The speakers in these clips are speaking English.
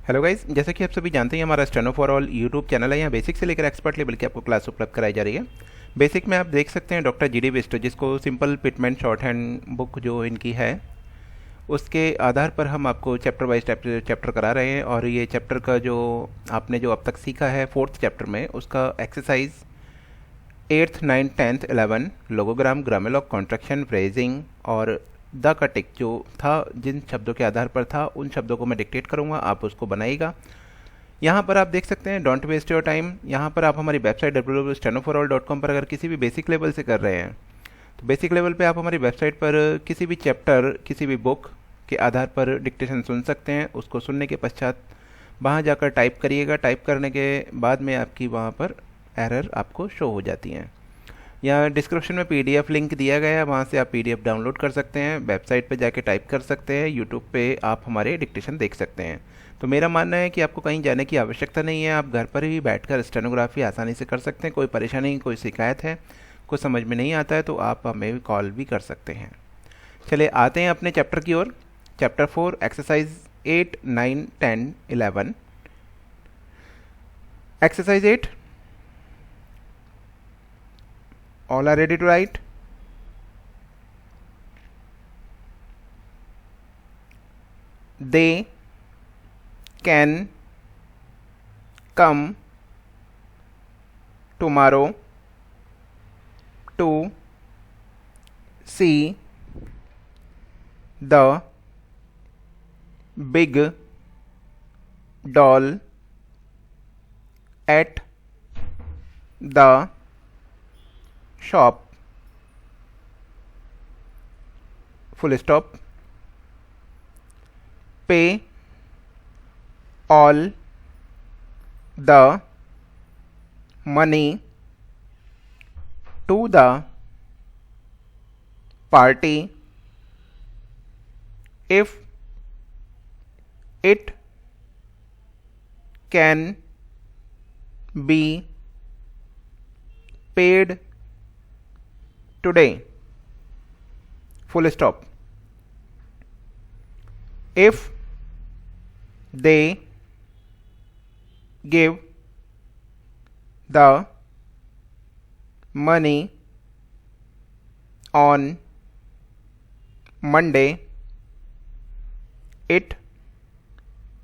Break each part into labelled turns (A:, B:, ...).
A: Hello guys, जैसा कि आप सभी जानते हैं हमारा steno for all YouTube channel है। यहाँ बेसिक से लेकर एक्सपर्ट लेवल की आपको क्लास उपलब्ध कराई जा रही है। बेसिक में आप देख सकते हैं डॉक्टर जी डी बिस्ट, जिसको सिंपल पिटमेंट शॉर्ट हैंड बुक जो इनकी है उसके आधार पर हम आपको चैप्टर वाइज चैप्टर करा रहे हैं। और ये चैप्टर का जो आपने जो अब तक सीखा है फोर्थ चैप्टर में, उसका exercise 8th 9th 10th 11 logogram, grammalogue, contraction, phrasing और द का टिक जो था, जिन शब्दों के आधार पर था उन शब्दों को मैं डिक्टेट करूंगा, आप उसको बनाइएगा। यहाँ पर आप देख सकते हैं डोंट वेस्ट योर टाइम। यहाँ पर आप हमारी वेबसाइट www.stenoforall.com पर अगर किसी भी बेसिक लेवल से कर रहे हैं तो बेसिक लेवल पे आप हमारी वेबसाइट पर किसी भी चैप्टर, किसी भी बुक के आधार पर डिक्टेशन सुन सकते हैं। उसको सुनने के पश्चात वहाँ जाकर टाइप करिएगा। टाइप करने के बाद में आपकी वहाँ पर एरर आपको शो हो जाती हैं। या डिस्क्रिप्शन में पीडीएफ लिंक दिया गया है, वहाँ से आप पीडीएफ डाउनलोड कर सकते हैं, वेबसाइट पे जाके टाइप कर सकते हैं, यूट्यूब पे आप हमारे डिक्टेशन देख सकते हैं। तो मेरा मानना है कि आपको कहीं जाने की आवश्यकता नहीं है, आप घर पर ही बैठकर स्टेनोग्राफी आसानी से कर सकते हैं। कोई परेशानी, कोई शिकायत है, कुछ समझ में नहीं आता है तो आप हमें कॉल भी कर सकते हैं। चलिए आते हैं अपने चैप्टर की ओर। Chapter 4 exercise 8 9 10 11। Exercise 8, all are ready to write? They can come tomorrow to see the big doll at the shop. Full stop. Pay all the money to the party if it can be paid today. Full stop. If they give the money on Monday, it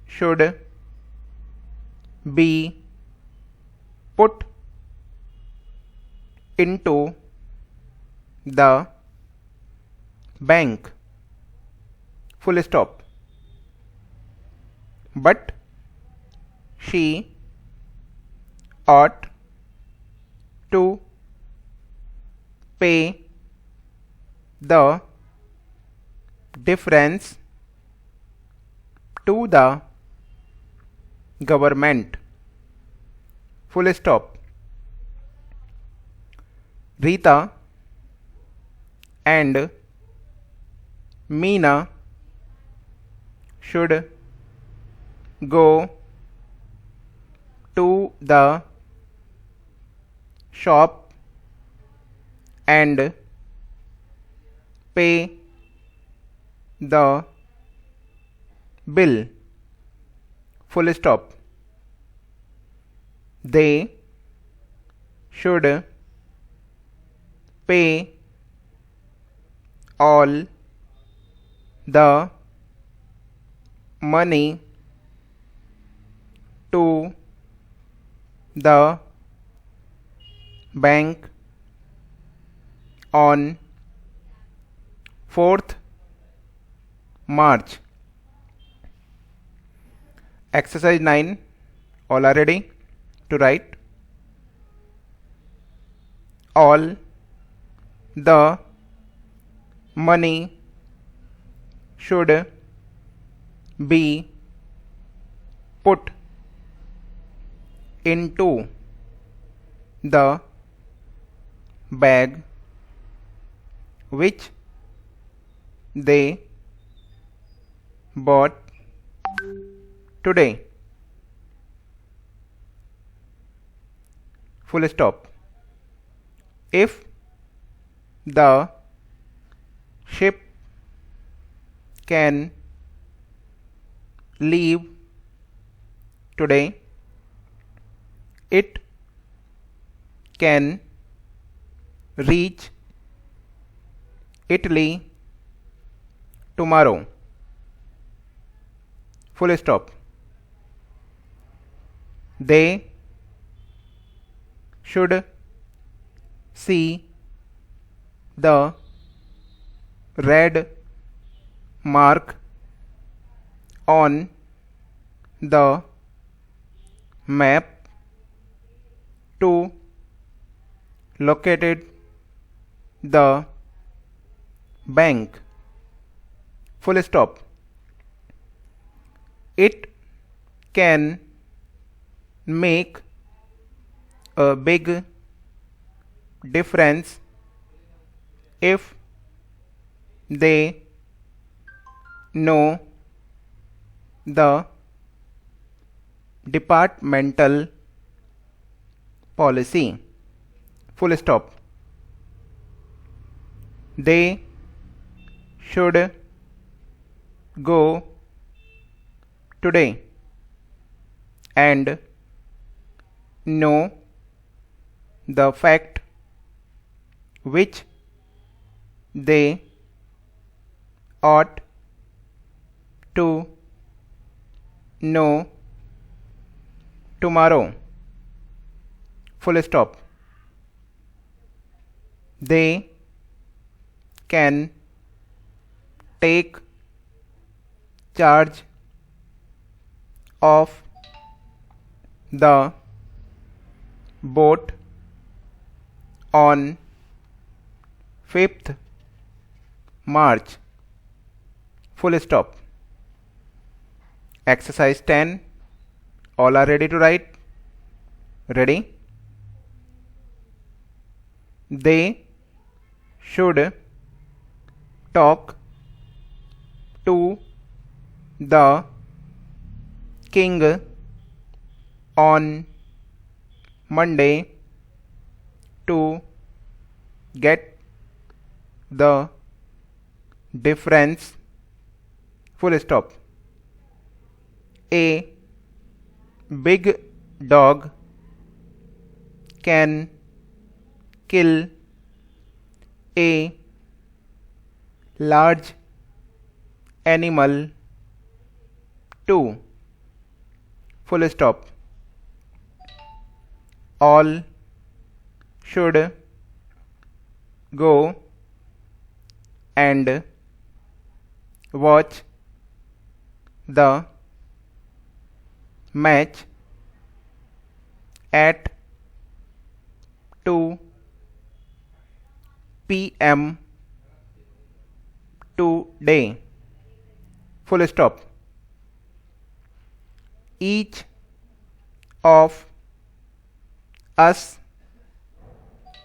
A: should be put into the bank. Full stop. But she ought to pay the difference to the government. Full stop. Rita and Meena should go to the shop and pay the bill. Full stop. They should pay all the money to the bank on 4th March. Exercise 9, all are ready to write? All the money should be put into the bag which they bought today. Full stop. If the ship can leave today. It can reach Italy tomorrow. Full stop. They should see the red mark on the map to locate the bank. Full stop. It can make a big difference if they know the departmental policy. Full stop. They should go today and know the fact which they ought to know tomorrow. Full stop. They can take charge of the boat on 5th March. Full stop. Exercise 10. All are ready to write? Ready? They should talk to the king on Monday to get the difference. Full stop. A big dog can kill a large animal too. Full stop. All should go and watch the match at 2 p.m. today. Full stop. Each of us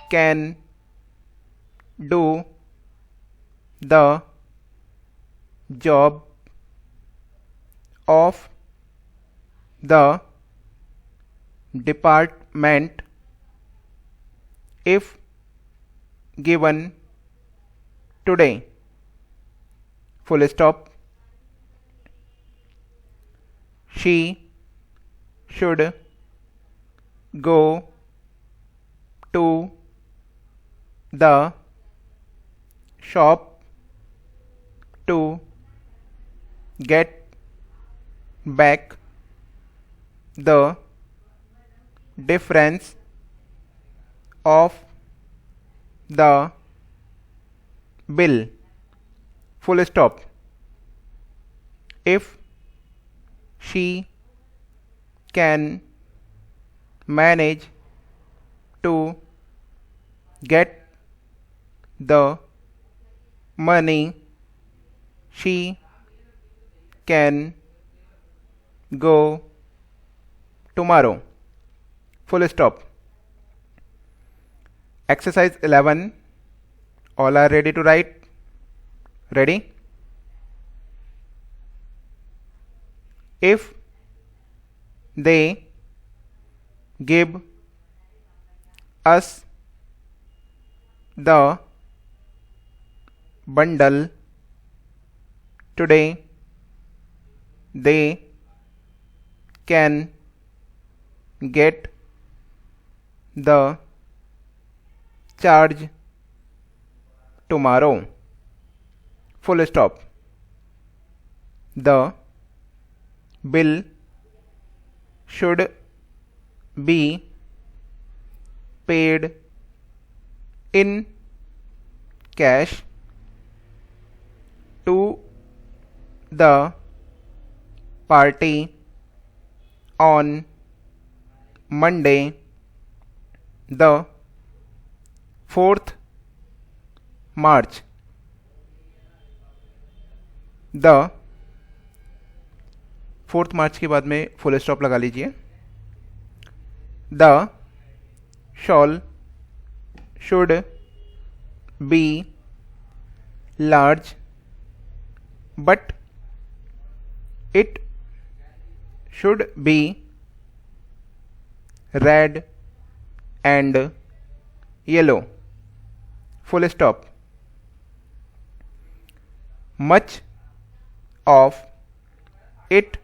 A: can do the job of the department if given today. Full stop. She should go to the shop to get back the difference of the bill. Full stop. If she can manage to get the money, she can go tomorrow. Full stop. Exercise 11. All are ready to write? Ready? If they give us the bundle today, they can get the charge tomorrow, full stop. The bill should be paid in cash to the party on Monday, the 4th March. The 4th मार्च के बाद में full stop लगा लीजिए. The shawl should be large, but it should be red and yellow, full stop. Much of it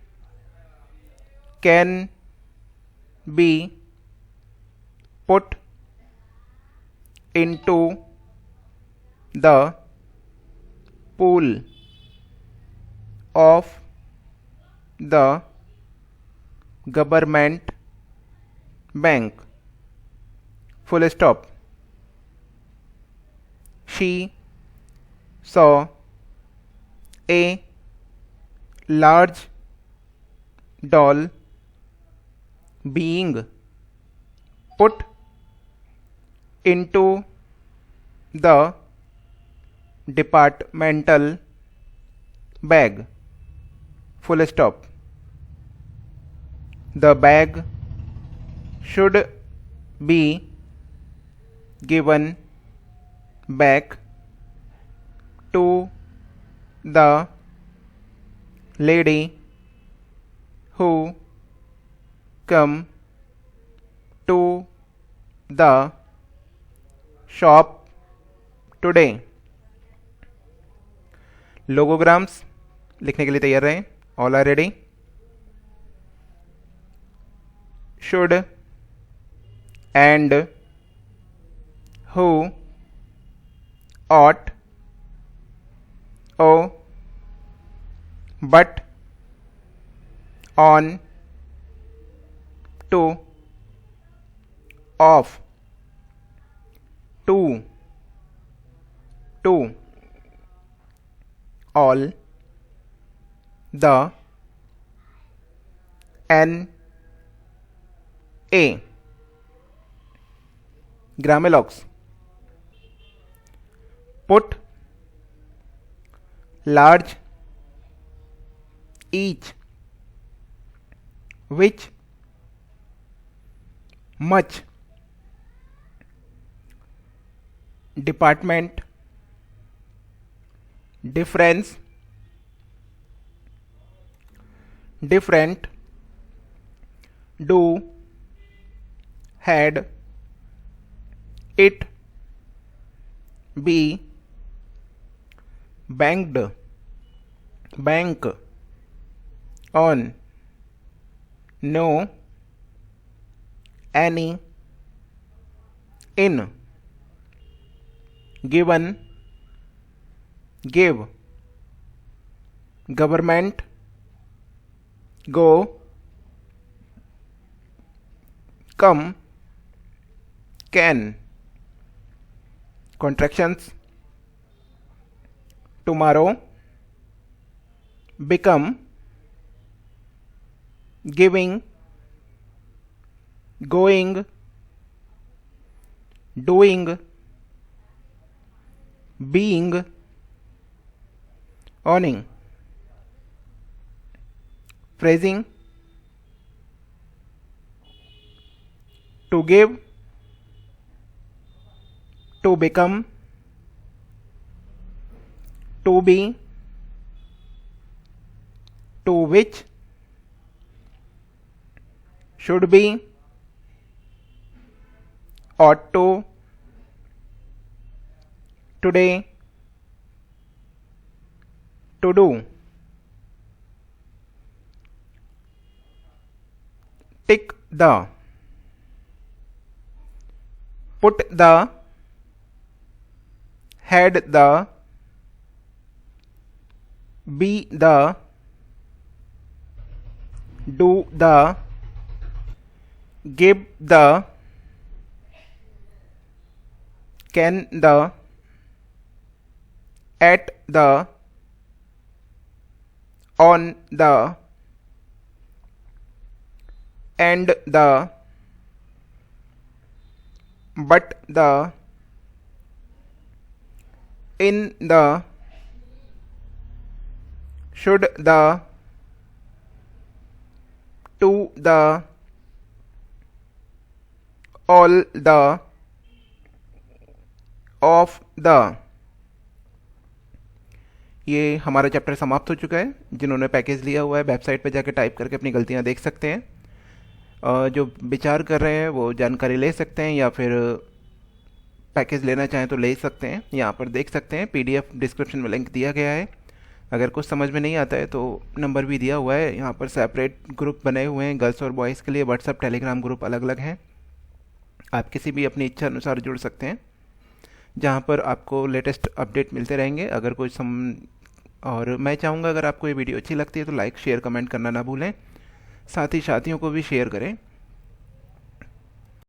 A: can be put into the pool of the government bank, full stop. She saw a large doll being put into the departmental bag, full stop. The bag should be given back to the lady who come to the shop today. Logograms लिखने के लिए तैयार रहें. All are ready. Should and who, ought, oh, but, on, to, of, to, all, the, an, a. Grammalogs. Put, large, each, which, much, department, difference, different, do, had, it, be, banked, bank, on, no, any, in, given, give, government, go, come, can. Contractions. Tomorrow, become, giving, going, doing, being, owning. Phrasing. To give, to become, to be, to which, should be, ought to, today, to do. Tick the. put the, had the, be the, do the, give the, can the, at the, on the, and the, but the, in the, should the, to the, all the, of the। ये हमारा chapter समाप्त हो चुका है। जिन्होंने package लिया हुआ है वेबसाइट पर जाकर टाइप करके अपनी गलतियां देख सकते हैं। जो विचार कर रहे हैं वो जानकारी ले सकते हैं, या फिर पैकेज लेना चाहें तो ले सकते हैं। यहाँ पर देख सकते हैं पीडीएफ डिस्क्रिप्शन में लिंक दिया गया है। अगर कुछ समझ में नहीं आता है तो नंबर भी दिया हुआ है। यहाँ पर सेपरेट ग्रुप बने हुए हैं गर्ल्स और बॉयज़ के लिए। व्हाट्सएप टेलीग्राम ग्रुप अलग अलग हैं। आप किसी भी अपनी इच्छा अनुसार जुड़ सकते हैं, जहाँ पर आपको लेटेस्ट अपडेट मिलते रहेंगे। अगर कोई और मैं चाहूँगा अगर आपको ये वीडियो अच्छी लगती है तो लाइक शेयर कमेंट करना ना भूलें। साथ ही साथियों को भी शेयर करें।